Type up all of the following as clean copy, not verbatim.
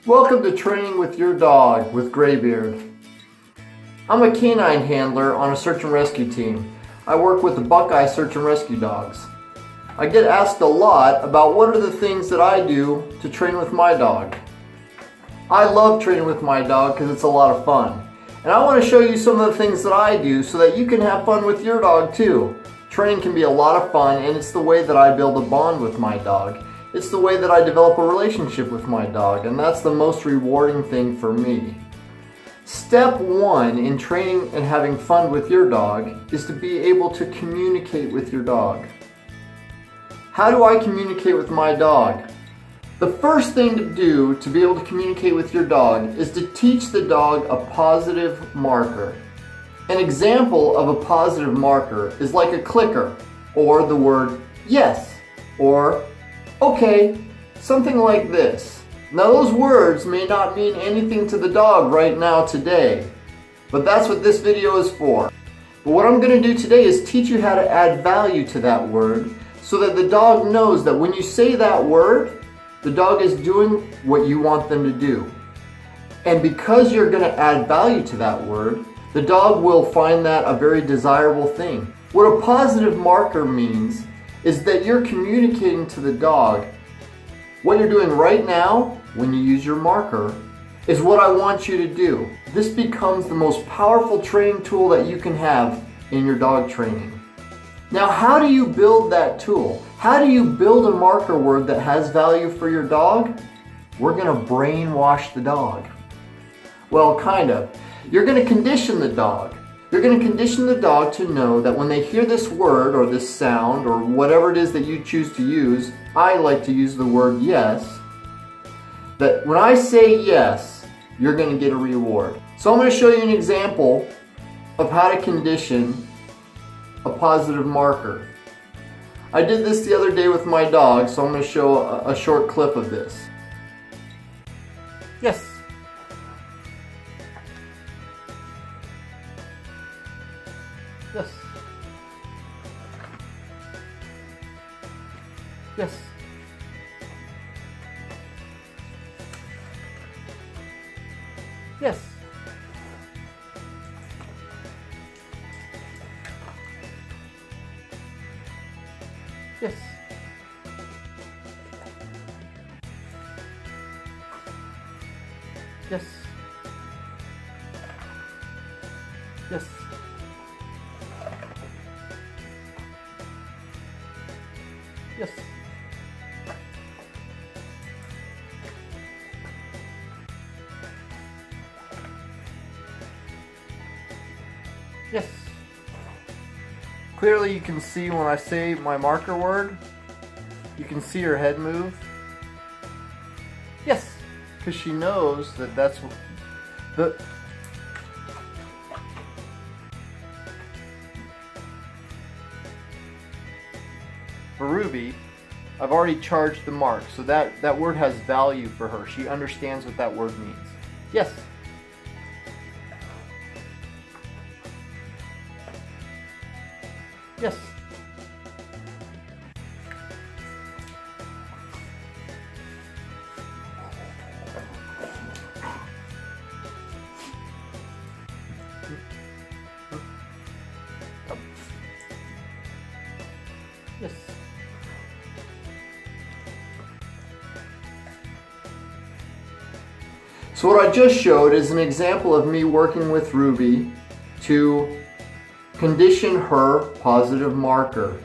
Welcome to Training with Your Dog with GreyBeard. I'm a canine handler on a search and rescue team. I work with the Buckeye search and rescue dogs. I get asked a lot about what are the things that I do to train with my dog. I love training with my dog because it's a lot of fun. And I want to show you some of the things that I do so that you can have fun with your dog too. Training can be a lot of fun, and it's the way that I build a bond with my dog. It's the way that I develop a relationship with my dog, and that's the most rewarding thing for me. Step one in training and having fun with your dog is to be able to communicate with your dog. How do I communicate with my dog? The first thing to do to be able to communicate with your dog is to teach the dog a positive marker. An example of a positive marker is like a clicker, or the word yes, or okay, something like this. Now those words may not mean anything to the dog right now today, but that's what this video is for. But what I'm going to do today is teach you how to add value to that word so that the dog knows that when you say that word, the dog is doing what you want them to do. And because you're going to add value to that word, the dog will find that a very desirable thing. What a positive marker means is that you're communicating to the dog what you're doing right now when you use your marker is what I want you to do. This becomes the most powerful training tool that you can have in your dog training. Now, how do you build that tool? How do you build a marker word that has value for your dog? We're going to brainwash the dog. Well, kind of. You're going to condition the dog. You're going to condition the dog to know that when they hear this word or this sound or whatever it is that you choose to use, I like to use the word yes, that when I say yes, you're going to get a reward. So I'm going to show you an example of how to condition a positive marker. I did this the other day with my dog, so I'm going to show a short clip of this. Yes. Yes. Yes. Yes. Yes. Yes. Yes. Yes. Yes. Clearly you can see when I say my marker word, you can see her head move. Yes, because she knows that that's the For Ruby, I've already charged the mark, so that word has value for her. She understands what that word means. Yes. Yes. Yes. So what I just showed is an example of me working with Ruby to condition her positive marker.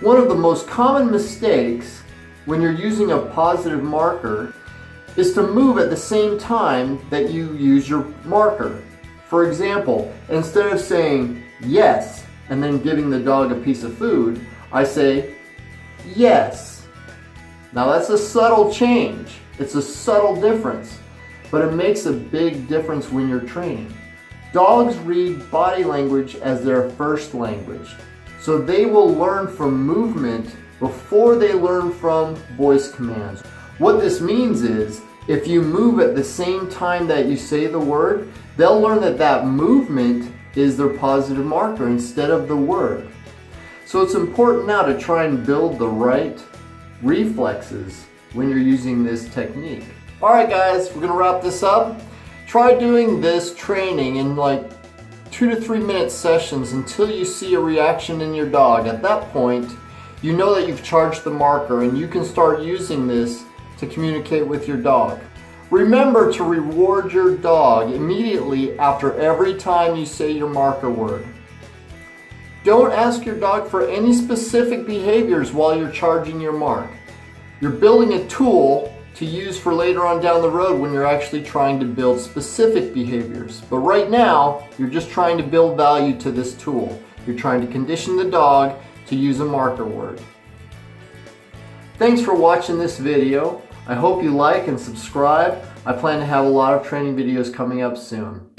One of the most common mistakes when you're using a positive marker is to move at the same time that you use your marker. For example, instead of saying yes and then giving the dog a piece of food, I say yes. Now that's a subtle change. It's a subtle difference, but it makes a big difference when you're training. Dogs read body language as their first language, so they will learn from movement before they learn from voice commands. What this means is, if you move at the same time that you say the word, they'll learn that that movement is their positive marker instead of the word. So it's important now to try and build the right reflexes when you're using this technique. Alright guys, we're going to wrap this up. Try doing this training in like 2 to 3 minute sessions until you see a reaction in your dog. At that point, you know that you've charged the marker and you can start using this to communicate with your dog. Remember to reward your dog immediately after every time you say your marker word. Don't ask your dog for any specific behaviors while you're charging your mark. You're building a tool to use for later on down the road when you're actually trying to build specific behaviors. But right now, you're just trying to build value to this tool. You're trying to condition the dog to use a marker word. Thanks for watching this video. I hope you like and subscribe. I plan to have a lot of training videos coming up soon.